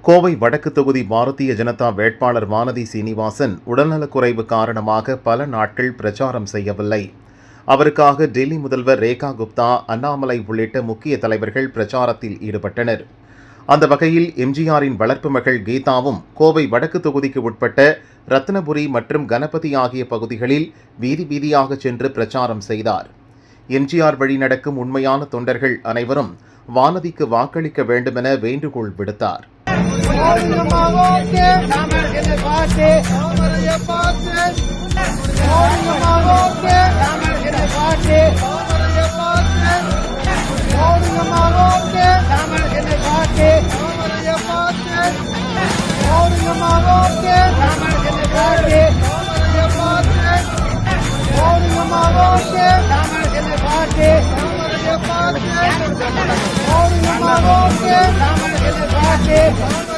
கோவை வடக்கு தொகுதி பாரதிய ஜனதா வேட்பாளர் வானதி சீனிவாசன் உடல்நலக்குறைவு காரணமாக பல நாட்கள் பிரச்சாரம் செய்யவில்லை. அவருக்காக டெல்லி முதல்வர் ரேகா குப்தா, அண்ணாமலை உள்ளிட்ட முக்கிய தலைவர்கள் பிரச்சாரத்தில் ஈடுபட்டனர். அந்த வகையில் எம்ஜிஆரின் வளர்ப்பு மகள் கீதாவும் கோவை வடக்கு தொகுதிக்கு உட்பட்ட ரத்னபுரி மற்றும் கணபதி ஆகிய பகுதிகளில் வீதி வீதியாக சென்று பிரச்சாரம் செய்தார். எம்ஜிஆர் வழி நடக்கும் உண்மையான தொண்டர்கள் அனைவரும் வானதிக்கு வாக்களிக்க வேண்டுமென வேண்டுகோள் விடுத்தார். Hey!